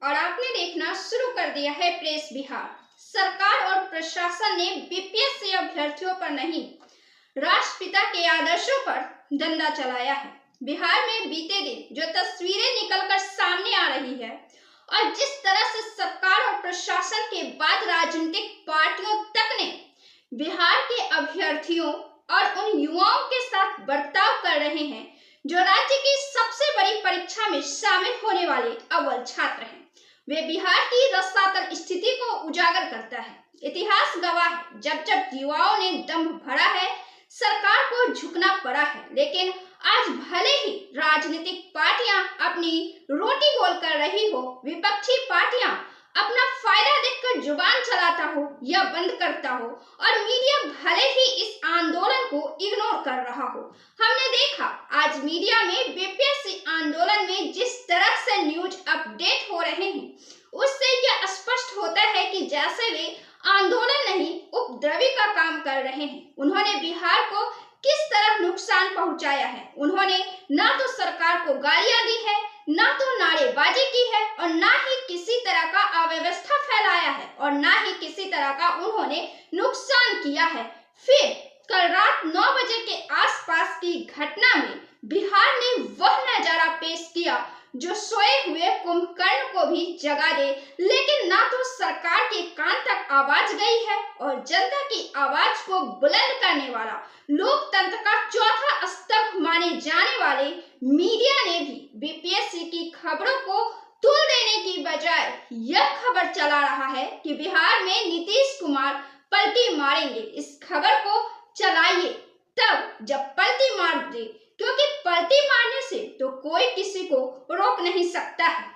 और आपने देखना शुरू कर दिया है प्रेस बिहार। सरकार और प्रशासन ने बीपीएससी अभ्यर्थियों पर नहीं, राष्ट्रपिता के आदर्शों पर डंडा चलाया है। बिहार में बीते दिन जो तस्वीरें निकलकर सामने आ रही है और जिस तरह से सरकार और प्रशासन के बाद राजनीतिक पार्टियों तक ने बिहार के अभ्यर्थियों और उन युवाओं के साथ बर्ताव कर रहे हैं जो राज्य की सबसे बड़ी परीक्षा में शामिल होने वाले अव्वल छात्र हैं, वे बिहार की रसातल स्थिति को उजागर करता है। इतिहास गवाह है, जब जब युवाओं ने दम भरा है सरकार को झुकना पड़ा है, लेकिन आज भले ही राजनीतिक पार्टियां अपनी रोटी गोल कर रही हो, विपक्षी पार्टियां अपना फायदा देखकर जुबान चलाता हो या बंद करता हो और मीडिया भले ही इस आंदोलन को इग्नोर कर रहा हो। हमने देखा आज मीडिया में बीपीएससी आंदोलन में जिस तरह से न्यूज अपडेट हो रहे हैं, उससे यह स्पष्ट होता है कि जैसे वे आंदोलन नहीं उपद्रवी का काम कर रहे हैं। उन्होंने बिहार को किस तरह नुकसान पहुंचाया है। उन्होंने ना तो सरकार को गालियां दी है, ना तो नारेबाजी की है और ना ही किसी तरह का अव्यवस्था फैलाया है और ना ही किसी तरह का उन्होंने नुकसान किया है। फिर कल रात 9 बजे के आसपास की घटना में बिहार ने वह नजारा पेश किया जो सोए हुए कुंभकर्ण को भी जगा दे, लेकिन ना तो सरकार के कान तक आवाज गई है और जनता की आवाज को बुलंद करने वाला लोकतंत्र का चौथा स्तंभ माने जाने वाले मीडिया ने भी बीपीएससी की खबरों को तुल देने की बजाय यह खबर चला रहा है कि बिहार में नीतीश कुमार पलटी मारेंगे। इस खबर को चलाइए तब जब पलटी मार दे, क्योंकि पलटी मारने से तो कोई किसी को रोक नहीं सकता है।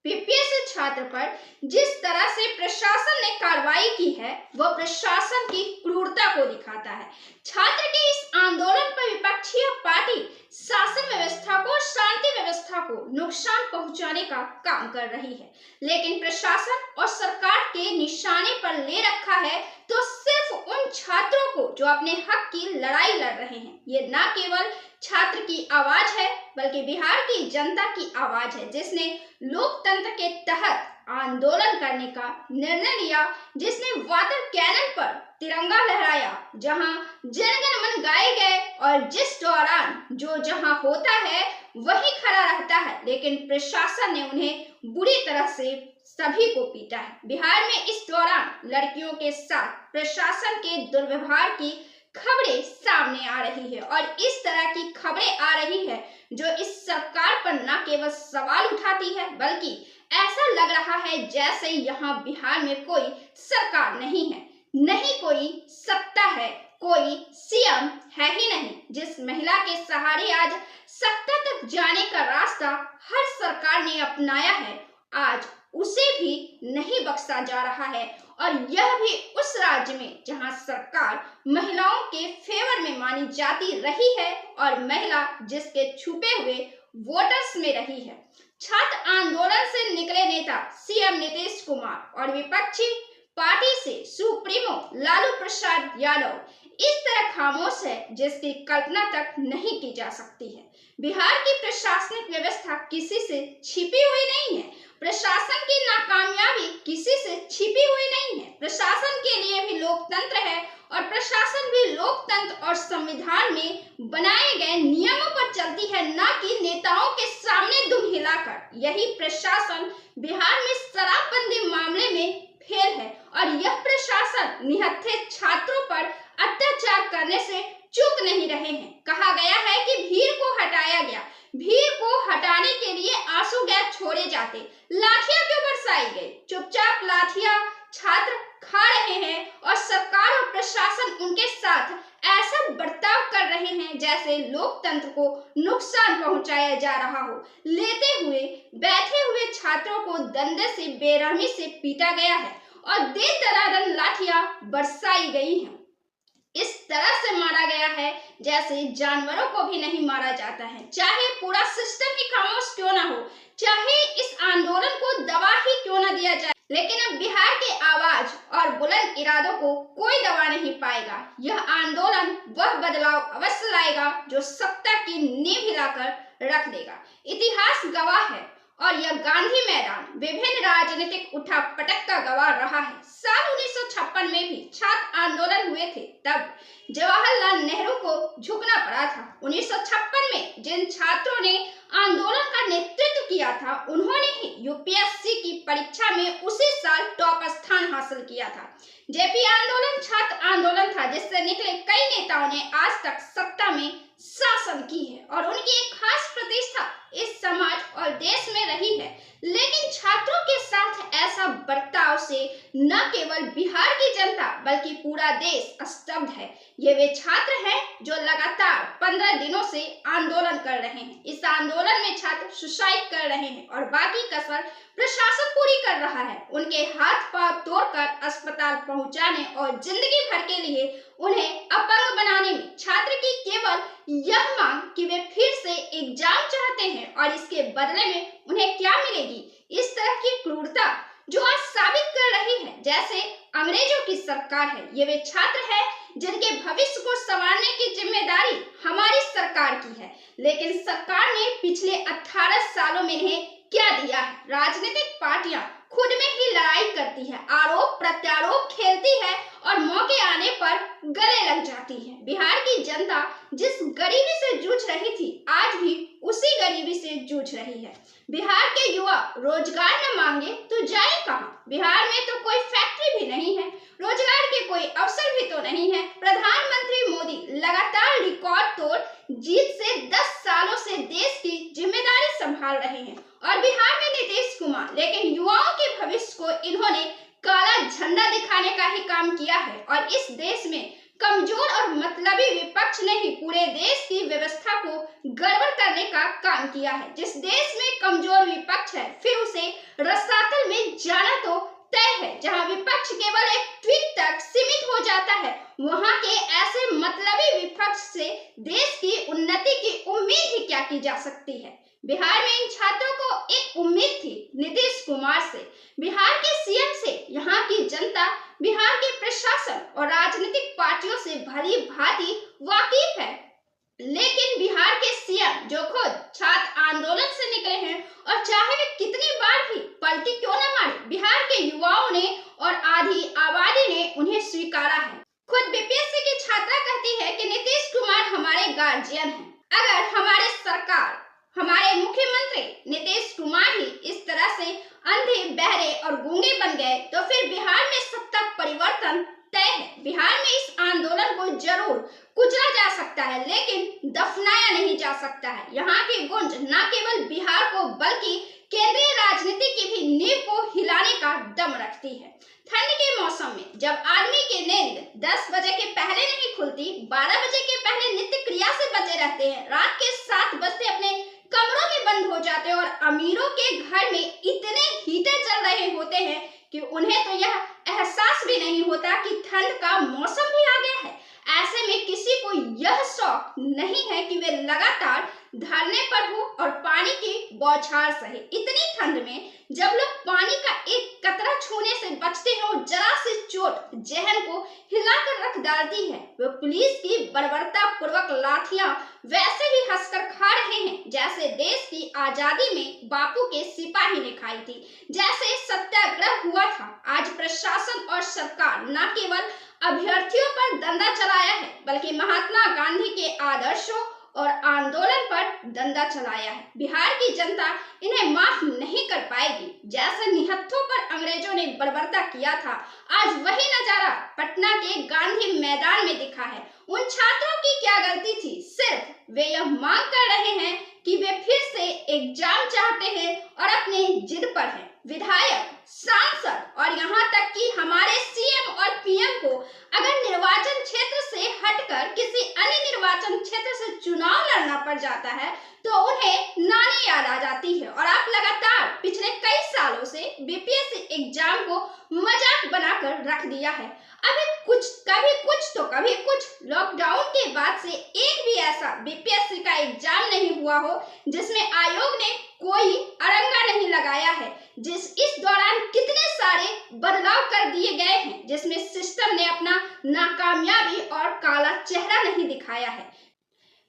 बीपीएससी छात्र पर जिस तरह से प्रशासन ने कार्रवाई की है वह प्रशासन की क्रूरता को दिखाता है। छात्र के इस आंदोलन पर विपक्षी पार्टी शासन व्यवस्था को, शांति व्यवस्था को नुकसान पहुंचाने का काम कर रही है, लेकिन प्रशासन और सरकार के निशाने पर ले रखा है तो सिर्फ उन छात्रों को जो अपने हक की लड़ाई लड़ रहे हैं। ये न केवल छात्र की आवाज है बल्कि बिहार की जनता की आवाज है, जिसने लोकतंत्र के तहत आंदोलन करने का निर्णय लिया, जिसने वाटर कैनन पर तिरंगा लहराया, जहां जनगण मन गाए गए और जिस दौरान जो जहां होता है वही खड़ा रहता है, लेकिन प्रशासन ने उन्हें बुरी तरह से सभी को पीटा है। बिहार में इस दौरान लड़कियों के साथ प्रशासन के दुर्व्यवहार की खबरें सामने आ रही है और इस तरह की खबरें आ रही है जो इस सरकार पर न केवल सवाल उठाती है बल्कि ऐसा लग रहा है जैसे यहाँ बिहार में कोई सरकार नहीं है, नहीं कोई सत्ता है, कोई सीएम है ही नहीं। जिस महिला के सहारे आज सत्ता तक जाने का रास्ता हर सरकार ने अपनाया है, आज उसे भी नहीं बख्शा जा रहा है और यह भी उस राज्य में जहां सरकार महिलाओं के फेवर में मानी जाती रही है और महिला जिसके छुपे हुए वोटर्स में रही है। छात्र आंदोलन से निकले नेता सीएम नीतीश कुमार और विपक्षी पार्टी से सुप्रीमो लालू प्रसाद यादव इस तरह खामोश है जिसकी कल्पना तक नहीं की जा सकती है। बिहार की प्रशासनिक व्यवस्था किसी से छिपी हुई नहीं है, प्रशासन की नाकामयाबी किसी से छिपी हुई नहीं है। प्रशासन के लिए भी लोकतंत्र है और प्रशासन भी लोकतंत्र और संविधान में बनाए गए नियमों पर चलती है, न कि नेताओं के सामने दुम हिलाकर। यही प्रशासन बिहार में शराबबंदी मामले में फेल है और यह प्रशासन निहत्थे छात्रों पर अत्याचार करने से चूक नहीं रहे हैं। कहा गया है कि भीड़ को हटाया गया, भीड़ को हटाने के लिए आंसू गैस छोड़े जाते, लाठियां क्यों बरसाई गई? चुपचाप लाठियां छात्र खा रहे हैं और सरकार और प्रशासन उनके साथ ऐसा बर्ताव कर रहे हैं जैसे लोकतंत्र को नुकसान पहुंचाया जा रहा हो। लेते हुए बैठे हुए छात्रों को डंडे से बेरहमी से पीटा गया है और दे दनादन लाठियां बरसाई गई हैं। इस तरह से मारा गया है जैसे जानवरों को भी नहीं मारा जाता है, चाहे पूरा सिस्टम ही खामोश क्यों ना हो, चाहे इस आंदोलन को दबा ही क्यों ना दिया जाए, लेकिन अब बिहार के आवाज और बुलंद इरादों को कोई दबा नहीं पाएगा। यह आंदोलन वह बदलाव अवश्य लाएगा जो सत्ता की नींव हिलाकर रख देगा। इतिहास गवाह है और यह गांधी मैदान विभिन्न राजनीतिक उठापटक का गवाह रहा है। साल 1956 में भी छात्र आंदोलन हुए थे, तब जवाहरलाल नेहरू को झुकना पड़ा था। 1956 में जिन छात्रों ने आंदोलन का नेतृत्व किया था, उन्होंने ही यूपीएससी की परीक्षा में उसी साल टॉप स्थान हासिल किया था। जेपी आंदोलन छात्र आंदोलन था, जिससे निकले कई नेताओं ने आज तक सत्ता में शासन की है और उनकी एक खास प्रतिष्ठा इस समाज और देश में रही है। लेकिन छात्रों के साथ ऐसा बर्ताव से न केवल बिहार की जनता बल्कि पूरा देश स्तब्ध है। ये वे छात्र हैं जो लगातार 15 दिनों से आंदोलन कर रहे हैं। इस आंदोलन में छात्र सुसाइड कर रहे हैं और बाकी कसर प्रशासन पूरी कर रहा है। उनके हाथ पांव तोड़कर अस्पताल पहुंचाने और जिंदगी भर के लिए उन्हें अपंग बनाने में छात्र की केवल यह मांग कि वे फिर से एग्जाम चाहते हैं और इसके बदले में उन्हें क्या मिलेगी। इस तरह की क्रूरता जो आज साबित कर रही है जैसे अंग्रेजों की सरकार है। ये वे छात्र हैं जिनके भविष्य को संवारने की जिम्मेदारी हमारी सरकार की है। लेकिन सरकार ने पिछले 18 सालों में इन्हें क्या दिया है? राजनीतिक पार्टियां खुद में ही लड़ाई करती है, आरोप प्रत्यारोप खेलती है और मौके आने पर गले लग जाती है। बिहार की जनता जिस गरीबी से जूझ रही थी, आज भी उसी गरीबी से जूझ रही है। बिहार के युवा रोजगार न मांगे तो जाए कहाँ? बिहार में तो कोई फैक्ट्री भी नहीं है, रोजगार के कोई अवसर भी तो नहीं है। प्रधानमंत्री मोदी लगातार रिकॉर्ड तोड़ जीत से 10 सालों से देश की जिम्मेदारी संभाल रहे हैं और बिहार में नीतीश कुमार, लेकिन युवाओं के भविष्य को इन्होंने काला झंडा दिखाने का ही काम किया है और इस देश में कमजोर और मतलबी विपक्ष ने ही पूरे देश की व्यवस्था को गड़बड़ करने का काम किया है। जिस देश में कमजोर विपक्ष है, फिर उसे रसातल में जाना तो तय है। जहां विपक्ष केवल एक ट्वीट तक सीमित हो जाता है, वहां के ऐसे मतलबी विपक्ष से देश की उन्नति की उम्मीद ही क्या की जा सकती है। बिहार में इन छात्रों को एक उम्मीद थी नीतीश कुमार से, बिहार के सीएम से। यहाँ की जनता बिहार के प्रशासन और राजनीतिक पार्टियों से भली भांति वाकिफ है, लेकिन बिहार के सीएम जो खुद छात्र आंदोलन से निकले हैं और चाहे वे कितनी बार भी पलटी क्यों न मारे, बिहार के युवाओं ने और आधी आबादी ने उन्हें स्वीकारा है। खुद बीपीएससी की छात्रा कहती है कि नीतीश कुमार हमारे गार्जियन हैं। अगर हमारे सरकार, हमारे मुख्यमंत्री नीतीश कुमार ही इस तरह से अंधे, बहरे और गूंगे बन गए तो फिर बिहार में सत्ता परिवर्तन तय है। बिहार में इस आंदोलन को जरूर कुचला जा सकता है, लेकिन दफनाया नहीं जा सकता है। यहाँ की गूंज न केवल बिहार को बल्कि केंद्रीय राजनीति की भी नींव को हिलाने का दम रखती है। ठंड के मौसम में जब आदमी की नींद 10 बजे के पहले नहीं खुलती, 12 बजे के पहले नित्य क्रिया से बचे रहते हैं, रात के 7 बजते अपने कमरों में बंद हो जाते हैं और अमीरों के घर में इतने हीटर चल रहे होते हैं कि उन्हें तो यह एहसास भी नहीं होता कि ठंड का मौसम भी आ गया है। ऐसे में किसी को यह शौक नहीं है कि वे लगातार धरने पर हो और पानी की बौछार सहे। इतनी ठंड में जब लोग पानी का एक कतरा छूने से बचते हैं और जरा सी चोट जहन को हिलाकर रख डालती है, वो पुलिस की बर्बरता पूर्वक लाठियां वैसे ही हंसकर खा रहे हैं जैसे देश की आजादी में बापू के सिपाही ने खाई थी, जैसे सत्याग्रह हुआ था। आज प्रशासन और सरकार न केवल अभ्यर्थियों पर दंगा चलाया है, बल्कि महात्मा गांधी के आदर्शों और आंदोलन पर दंगा चलाया है। बिहार की जनता इन्हें माफ नहीं कर पाएगी। जैसे निहत्थों पर अंग्रेजों ने बर्बरता किया था, आज वही नजारा पटना के गांधी मैदान में दिखा है। उन छात्रों की क्या गलती थी? सिर्फ वे यह मांग कर रहे हैं कि वे फिर से एग्जाम चाहते हैं और अपने जिद पर हैं। विधायक, सांसद और यहाँ तक कि हमारे सीएम और पीएम को अगर निर्वाचन क्षेत्र से हटकर किसी अन्य निर्वाचन क्षेत्र से चुनाव लड़ना पड़ जाता है तो उन्हें नानी याद आ जाती है। और आप लगातार पिछले कई सालों से बीपीएससी एग्जाम को मजाक बनाकर रख दिया है। कभी कुछ तो कभी कुछ। लॉकडाउन के बाद से एक भी ऐसा बीपीएससी का एग्जाम नहीं हुआ हो जिसमें आयोग ने कोई अड़ंगा नहीं लगाया है। इस दौरान कितने सारे बदलाव कर दिए गए हैं जिसमें सिस्टम ने अपना नाकामयाबी और काला चेहरा नहीं दिखाया है।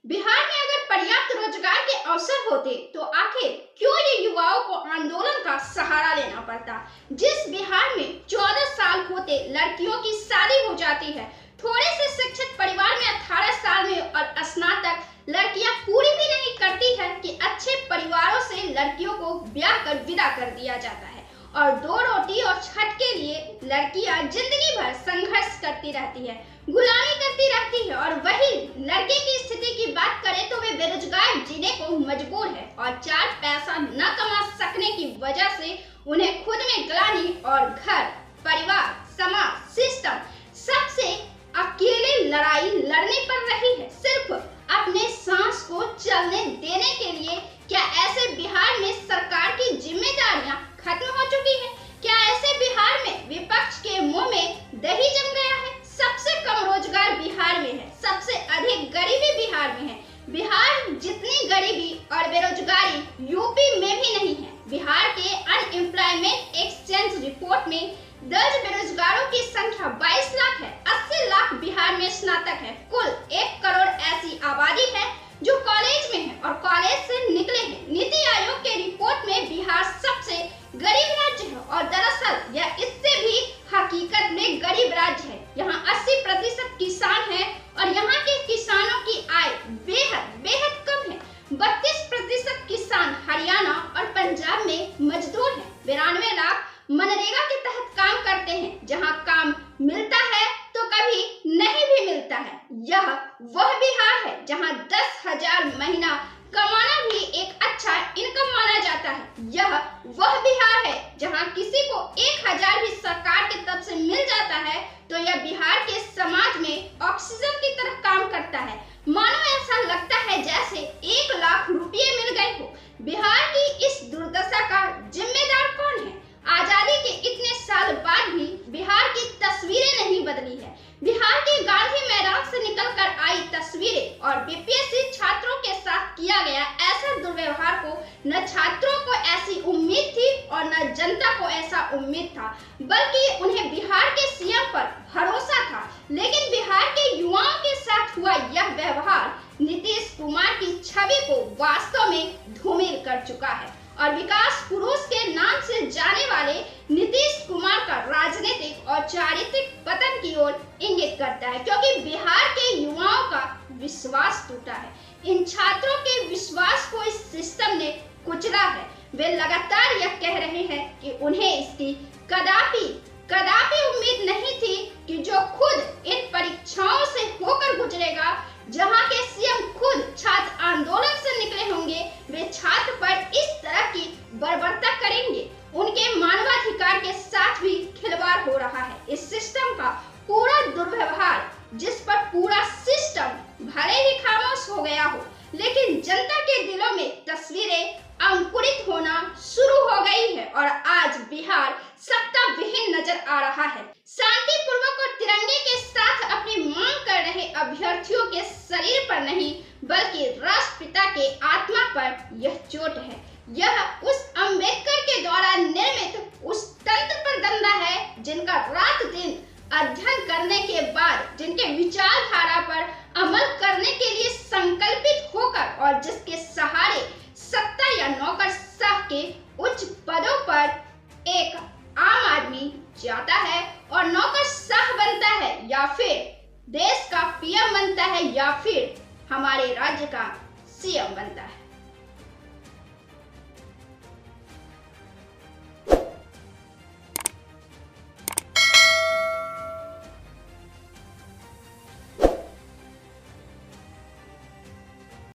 बिहार में अगर पर्याप्त रोजगार के अवसर होते तो आखिर क्यों ये युवाओं को आंदोलन का सहारा लेना पड़ता। जिस बिहार में 14 साल होते लड़कियों की शादी हो जाती है, थोड़े से शिक्षित परिवार में 18 साल में और स्नातक लड़कियां पूरी भी नहीं करती है कि अच्छे परिवारों से लड़कियों को ब्याह कर विदा कर दिया जाता है और 2 रोटी और छठ के लिए लड़कियां जिंदगी भर संघर्ष करती रहती है, गुलामी करती रहती है। और वही लड़के की स्थिति की बात करें तो वे बेरोजगार जीने को मजबूर है और 4 पैसा न कमा सकने की वजह से उन्हें खुद में ग्लानि और घर, परिवार, समाज, सिस्टम सबसे अकेले लड़ाई लड़नी पड़ रही है, सिर्फ अपने सांस को चलने देने के लिए। क्या ऐसे बिहार में सरकार की जिम्मेदारियां खत्म हो चुकी है? क्या ऐसे बिहार में विपक्ष के मुंह में दही जम गया है? सबसे कम रोजगार बिहार में है, सबसे अधिक गरीबी बिहार में है। बिहार जितनी गरीबी और बेरोजगारी यूपी में भी नहीं है। बिहार के अनएम्प्लॉयमेंट एक्सचेंज रिपोर्ट में दर्ज बेरोजगारों की संख्या 22 लाख है। 80 लाख बिहार में स्नातक है। कुल 1 करोड़ ऐसी आबादी है जो कॉलेज में है और कॉलेज से निकले हैं। नीति आयोग के रिपोर्ट में बिहार सबसे गरीब राज्य है और दरअसल यह इससे भी हकीकत में गरीब राज्य है। यहाँ 80% किसान है और यहाँ के किसानों की आय बेहद कम है। 32% किसान हरियाणा और पंजाब में मजदूर है। 92 लाख मनरेगा के तहत काम करते हैं, जहां काम मिलता है तो कभी नहीं भी मिलता है। यह वह बिहार है जहां 10,000 महीना कमाना भी एक अच्छा इनकम माना जाता है। यह वह बिहार है जहां किसी को 1,000 भी सरकार की तरफ से मिल जाता है तो यह बिहार के समाज में ऑक्सीजन की तरह काम करता है। मानो ऐसा लगता है जैसे 1 लाख रुपये मिल गए हो। बिहार की इस दुर्दशा का जिम्मेदार कौन है? आजादी के इतने साल बाद भी बिहार की तस्वीरें नहीं बदली है। बिहार के गांधी मैदान से निकलकर आई तस्वीरें और बीपीएससी छात्रों के साथ किया गया ऐसा दुर्व्यवहार को न छात्रों को ऐसी उम्मीद थी और न जनता को ऐसा उम्मीद था, बल्कि उन्हें बिहार के सीएम पर भरोसा था। लेकिन बिहार के युवाओं के साथ हुआ यह व्यवहार नीतीश कुमार की छवि को वास्तव में धूमिल कर चुका है और विकास पुरुष के नाम से जाने वाले नीतीश कुमार का राजनीतिक और चारित्रिक पतन की ओर इंगित करता है, क्योंकि बिहार के युवाओं का विश्वास टूटा है। इन छात्रों के विश्वास को इस सिस्टम ने कुचला है। वे लगातार यह कह रहे हैं कि उन्हें इसकी कदापि उम्मीद नहीं थी कि जो खुद इन परीक्षाओं से होकर गुजरेगा, जहां के सीएम खुद छात्र आंदोलन से निकले होंगे, वे छात्र पर इस तरह की बर्बरता करेंगे। उनके मानवाधिकार के साथ भी खिलवाड़ हो रहा है। इस सिस्टम का पूरा दुर्व्यवहार, जिस पर पूरा सिस्टम भले ही खामोश हो गया हो, लेकिन जनता के दिलों में तस्वीरें अंकुरित होना शुरू हो गई है और आज बिहार सत्ता विहीन नजर आ रहा है। शांतिपूर्वक और तिरंगे के साथ अपनी मांग कर रहे अभ्यर्थियों के शरीर पर नहीं, बल्कि राष्ट्रपिता के आत्मा पर यह चोट है। यह उस अम्बेडकर के द्वारा निर्मित उस तंत्र पर दंगा है जिनका रात दिन अध्ययन करने के बाद, जिनके विचारधारा पर अमल करने के लिए संकल्पित होकर और जिसके सहारे सत्ता या नौकरशाह के उच्च पदों पर एक आम आदमी जाता है और नौकरशाह बनता है, या फिर देश का पीएम बनता है, या फिर हमारे राज्य का सीएम बनता है।